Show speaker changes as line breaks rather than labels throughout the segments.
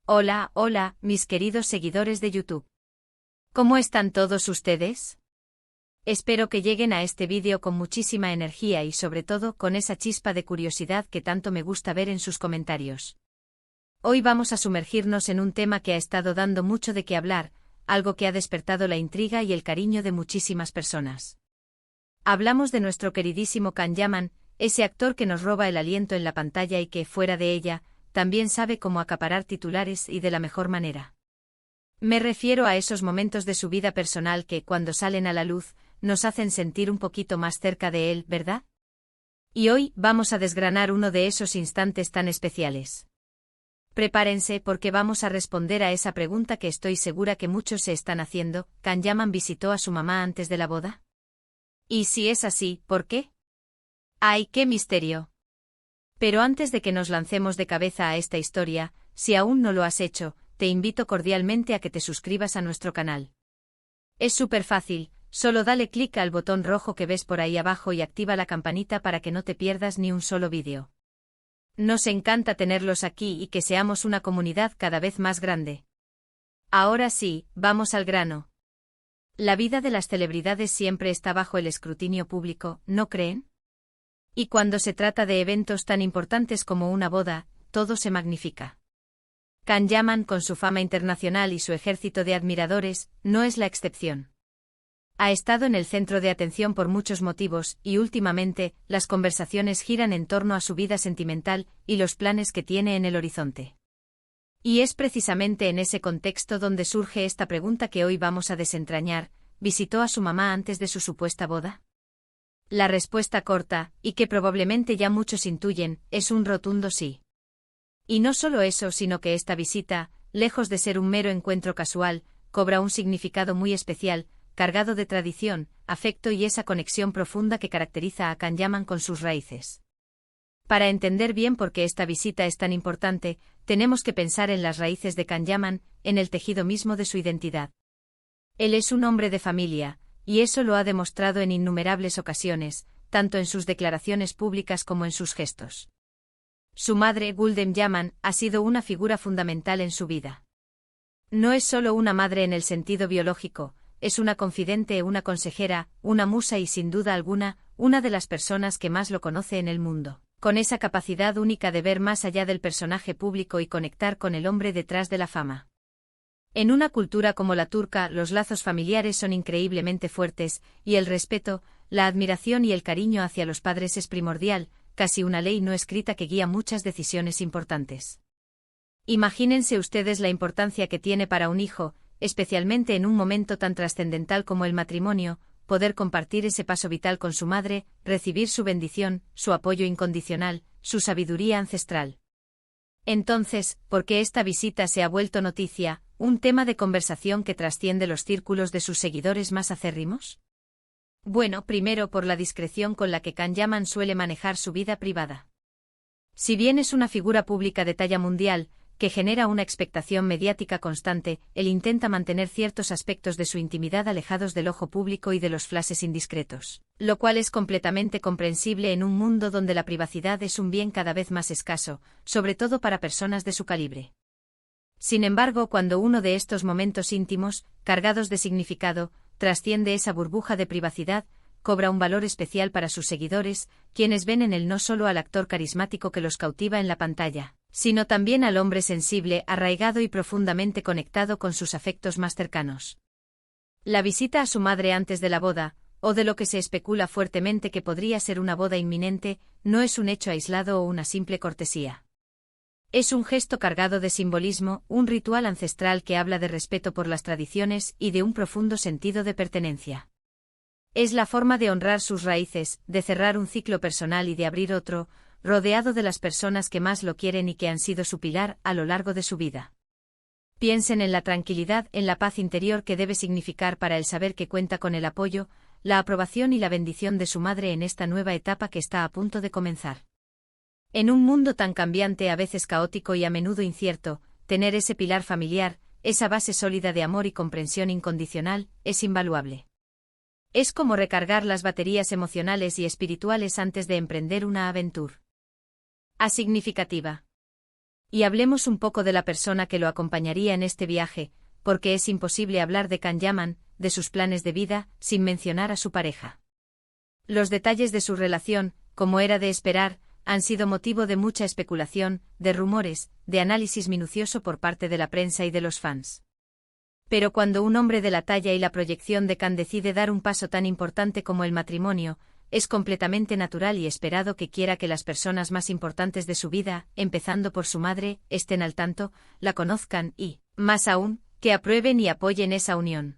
Hola, hola, mis queridos seguidores de YouTube. ¿Cómo están todos ustedes? Espero que lleguen a este vídeo con muchísima energía y sobre todo con esa chispa de curiosidad que tanto me gusta ver en sus comentarios. Hoy vamos a sumergirnos en un tema que ha estado dando mucho de qué hablar, algo que ha despertado la intriga y el cariño de muchísimas personas. Hablamos de nuestro queridísimo Can Yaman, ese actor que nos roba el aliento en la pantalla y que, fuera de ella, también sabe cómo acaparar titulares y de la mejor manera. Me refiero a esos momentos de su vida personal que, cuando salen a la luz, nos hacen sentir un poquito más cerca de él, ¿verdad? Y hoy vamos a desgranar uno de esos instantes tan especiales. Prepárense porque vamos a responder a esa pregunta que estoy segura que muchos se están haciendo: ¿Can Yaman visitó a su mamá antes de la boda? Y si es así, ¿por qué? ¡Ay, qué misterio! Pero antes de que nos lancemos de cabeza a esta historia, si aún no lo has hecho, te invito cordialmente a que te suscribas a nuestro canal. Es súper fácil, solo dale clic al botón rojo que ves por ahí abajo y activa la campanita para que no te pierdas ni un solo vídeo. Nos encanta tenerlos aquí y que seamos una comunidad cada vez más grande. Ahora sí, vamos al grano. La vida de las celebridades siempre está bajo el escrutinio público, ¿no creen? Y cuando se trata de eventos tan importantes como una boda, todo se magnifica. Can Yaman, con su fama internacional y su ejército de admiradores, no es la excepción. Ha estado en el centro de atención por muchos motivos y últimamente, las conversaciones giran en torno a su vida sentimental y los planes que tiene en el horizonte. Y es precisamente en ese contexto donde surge esta pregunta que hoy vamos a desentrañar: ¿visitó a su mamá antes de su supuesta boda? La respuesta corta, y que probablemente ya muchos intuyen, es un rotundo sí. Y no solo eso, sino que esta visita, lejos de ser un mero encuentro casual, cobra un significado muy especial, cargado de tradición, afecto y esa conexión profunda que caracteriza a Can Yaman con sus raíces. Para entender bien por qué esta visita es tan importante, tenemos que pensar en las raíces de Can Yaman, en el tejido mismo de su identidad. Él es un hombre de familia, y eso lo ha demostrado en innumerables ocasiones, tanto en sus declaraciones públicas como en sus gestos. Su madre, Gulden Yaman, ha sido una figura fundamental en su vida. No es solo una madre en el sentido biológico, es una confidente, una consejera, una musa y sin duda alguna, una de las personas que más lo conoce en el mundo, con esa capacidad única de ver más allá del personaje público y conectar con el hombre detrás de la fama. En una cultura como la turca, los lazos familiares son increíblemente fuertes, y el respeto, la admiración y el cariño hacia los padres es primordial, casi una ley no escrita que guía muchas decisiones importantes. Imagínense ustedes la importancia que tiene para un hijo, especialmente en un momento tan trascendental como el matrimonio, poder compartir ese paso vital con su madre, recibir su bendición, su apoyo incondicional, su sabiduría ancestral. Entonces, ¿por qué esta visita se ha vuelto noticia, un tema de conversación que trasciende los círculos de sus seguidores más acérrimos? Bueno, primero por la discreción con la que Can Yaman suele manejar su vida privada. Si bien es una figura pública de talla mundial, que genera una expectación mediática constante, él intenta mantener ciertos aspectos de su intimidad alejados del ojo público y de los flashes indiscretos, lo cual es completamente comprensible en un mundo donde la privacidad es un bien cada vez más escaso, sobre todo para personas de su calibre. Sin embargo, cuando uno de estos momentos íntimos, cargados de significado, trasciende esa burbuja de privacidad, cobra un valor especial para sus seguidores, quienes ven en él no solo al actor carismático que los cautiva en la pantalla, sino también al hombre sensible, arraigado y profundamente conectado con sus afectos más cercanos. La visita a su madre antes de la boda, o de lo que se especula fuertemente que podría ser una boda inminente, no es un hecho aislado o una simple cortesía. Es un gesto cargado de simbolismo, un ritual ancestral que habla de respeto por las tradiciones y de un profundo sentido de pertenencia. Es la forma de honrar sus raíces, de cerrar un ciclo personal y de abrir otro, rodeado de las personas que más lo quieren y que han sido su pilar a lo largo de su vida. Piensen en la tranquilidad, en la paz interior que debe significar para él saber que cuenta con el apoyo, la aprobación y la bendición de su madre en esta nueva etapa que está a punto de comenzar. En un mundo tan cambiante, a veces caótico y a menudo incierto, tener ese pilar familiar, esa base sólida de amor y comprensión incondicional, es invaluable. Es como recargar las baterías emocionales y espirituales antes de emprender una aventura significativa. Y hablemos un poco de la persona que lo acompañaría en este viaje, porque es imposible hablar de Kanyaman, de sus planes de vida, sin mencionar a su pareja. Los detalles de su relación, como era de esperar, han sido motivo de mucha especulación, de rumores, de análisis minucioso por parte de la prensa y de los fans. Pero cuando un hombre de la talla y la proyección de Khan decide dar un paso tan importante como el matrimonio, es completamente natural y esperado que quiera que las personas más importantes de su vida, empezando por su madre, estén al tanto, la conozcan y, más aún, que aprueben y apoyen esa unión.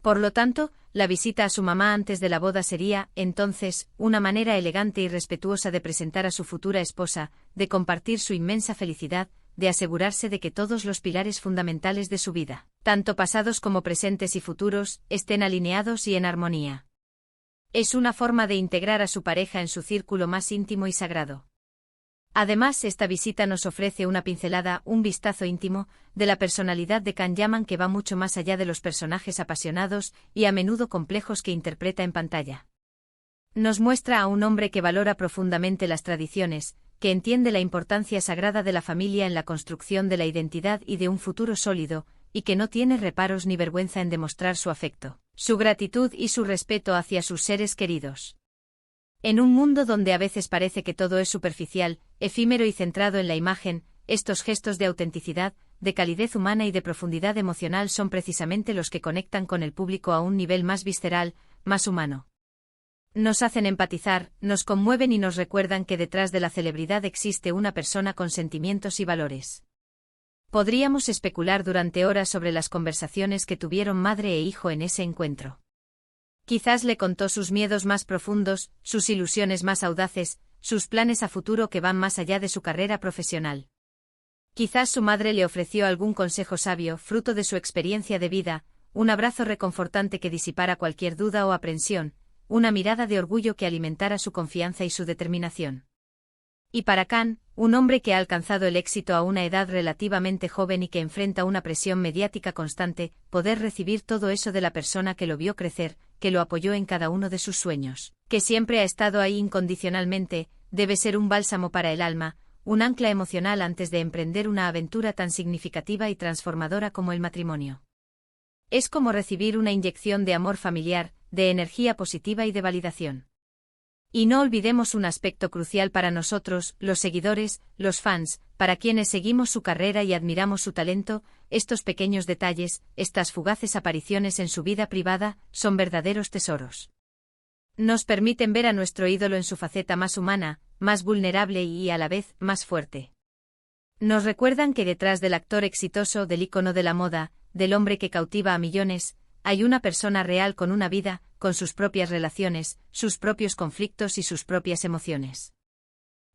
Por lo tanto, la visita a su mamá antes de la boda sería, entonces, una manera elegante y respetuosa de presentar a su futura esposa, de compartir su inmensa felicidad, de asegurarse de que todos los pilares fundamentales de su vida, tanto pasados como presentes y futuros, estén alineados y en armonía. Es una forma de integrar a su pareja en su círculo más íntimo y sagrado. Además, esta visita nos ofrece una pincelada, un vistazo íntimo, de la personalidad de Kanyaman que va mucho más allá de los personajes apasionados y a menudo complejos que interpreta en pantalla. Nos muestra a un hombre que valora profundamente las tradiciones, que entiende la importancia sagrada de la familia en la construcción de la identidad y de un futuro sólido, y que no tiene reparos ni vergüenza en demostrar su afecto, su gratitud y su respeto hacia sus seres queridos. En un mundo donde a veces parece que todo es superficial, efímero y centrado en la imagen, estos gestos de autenticidad, de calidez humana y de profundidad emocional son precisamente los que conectan con el público a un nivel más visceral, más humano. Nos hacen empatizar, nos conmueven y nos recuerdan que detrás de la celebridad existe una persona con sentimientos y valores. Podríamos especular durante horas sobre las conversaciones que tuvieron madre e hijo en ese encuentro. Quizás le contó sus miedos más profundos, sus ilusiones más audaces, sus planes a futuro que van más allá de su carrera profesional. Quizás su madre le ofreció algún consejo sabio, fruto de su experiencia de vida, un abrazo reconfortante que disipara cualquier duda o aprensión, una mirada de orgullo que alimentara su confianza y su determinación. Y para Khan, un hombre que ha alcanzado el éxito a una edad relativamente joven y que enfrenta una presión mediática constante, poder recibir todo eso de la persona que lo vio crecer, que lo apoyó en cada uno de sus sueños, que siempre ha estado ahí incondicionalmente, debe ser un bálsamo para el alma, un ancla emocional antes de emprender una aventura tan significativa y transformadora como el matrimonio. Es como recibir una inyección de amor familiar, de energía positiva y de validación. Y no olvidemos un aspecto crucial para nosotros, los seguidores, los fans, para quienes seguimos su carrera y admiramos su talento, estos pequeños detalles, estas fugaces apariciones en su vida privada, son verdaderos tesoros. Nos permiten ver a nuestro ídolo en su faceta más humana, más vulnerable y a la vez más fuerte. Nos recuerdan que detrás del actor exitoso, del ícono de la moda, del hombre que cautiva a millones, hay una persona real con una vida, con sus propias relaciones, sus propios conflictos y sus propias emociones.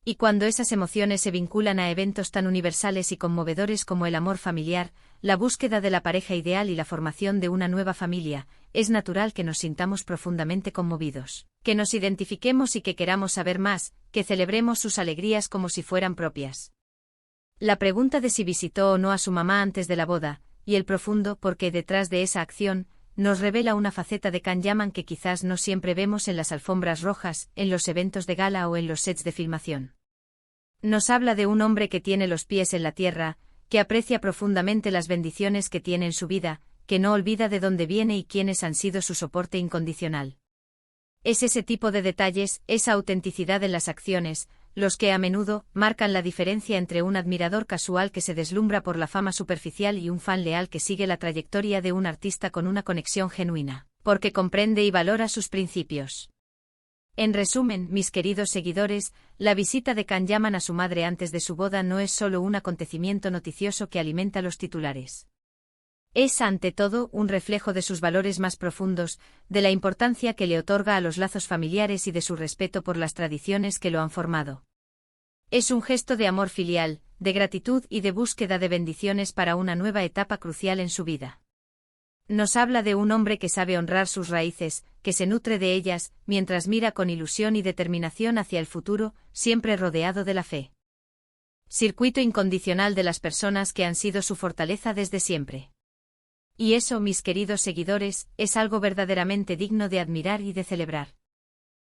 Y cuando esas emociones se vinculan a eventos tan universales y conmovedores como el amor familiar, la búsqueda de la pareja ideal y la formación de una nueva familia, es natural que nos sintamos profundamente conmovidos, que nos identifiquemos y que queramos saber más, que celebremos sus alegrías como si fueran propias. La pregunta de si visitó o no a su mamá antes de la boda, y el profundo porqué detrás de esa acción, nos revela una faceta de Kanyaman que quizás no siempre vemos en las alfombras rojas, en los eventos de gala o en los sets de filmación. Nos habla de un hombre que tiene los pies en la tierra, que aprecia profundamente las bendiciones que tiene en su vida, que no olvida de dónde viene y quiénes han sido su soporte incondicional. Es ese tipo de detalles, esa autenticidad en las acciones, los que a menudo marcan la diferencia entre un admirador casual que se deslumbra por la fama superficial y un fan leal que sigue la trayectoria de un artista con una conexión genuina, porque comprende y valora sus principios. En resumen, mis queridos seguidores, la visita de Kanyaman a su madre antes de su boda no es solo un acontecimiento noticioso que alimenta los titulares. Es, ante todo, un reflejo de sus valores más profundos, de la importancia que le otorga a los lazos familiares y de su respeto por las tradiciones que lo han formado. Es un gesto de amor filial, de gratitud y de búsqueda de bendiciones para una nueva etapa crucial en su vida. Nos habla de un hombre que sabe honrar sus raíces, que se nutre de ellas, mientras mira con ilusión y determinación hacia el futuro, siempre rodeado de la fe. Circuito incondicional de las personas que han sido su fortaleza desde siempre. Y eso, mis queridos seguidores, es algo verdaderamente digno de admirar y de celebrar.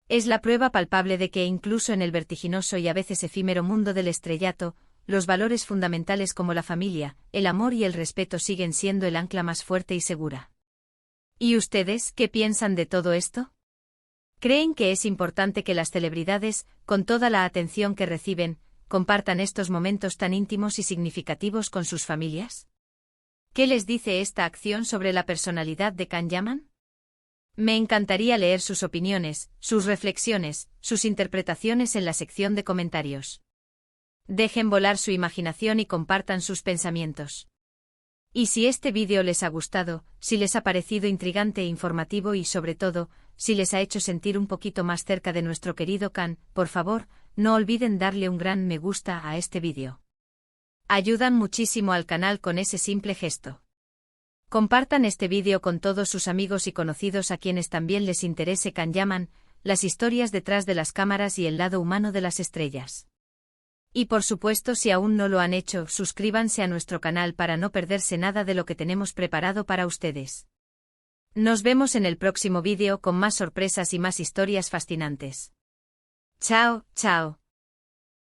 Es la prueba palpable de que incluso en el vertiginoso y a veces efímero mundo del estrellato, los valores fundamentales como la familia, el amor y el respeto siguen siendo el ancla más fuerte y segura. ¿Y ustedes qué piensan de todo esto? ¿Creen que es importante que las celebridades, con toda la atención que reciben, compartan estos momentos tan íntimos y significativos con sus familias? ¿Qué les dice esta acción sobre la personalidad de Can Yaman? Me encantaría leer sus opiniones, sus reflexiones, sus interpretaciones en la sección de comentarios. Dejen volar su imaginación y compartan sus pensamientos. Y si este vídeo les ha gustado, si les ha parecido intrigante e informativo y sobre todo, si les ha hecho sentir un poquito más cerca de nuestro querido Can, por favor, no olviden darle un gran me gusta a este vídeo. Ayudan muchísimo al canal con ese simple gesto. Compartan este vídeo con todos sus amigos y conocidos a quienes también les interese Can Yaman, las historias detrás de las cámaras y el lado humano de las estrellas. Y por supuesto, si aún no lo han hecho, suscríbanse a nuestro canal para no perderse nada de lo que tenemos preparado para ustedes. Nos vemos en el próximo vídeo con más sorpresas y más historias fascinantes. Chao, chao.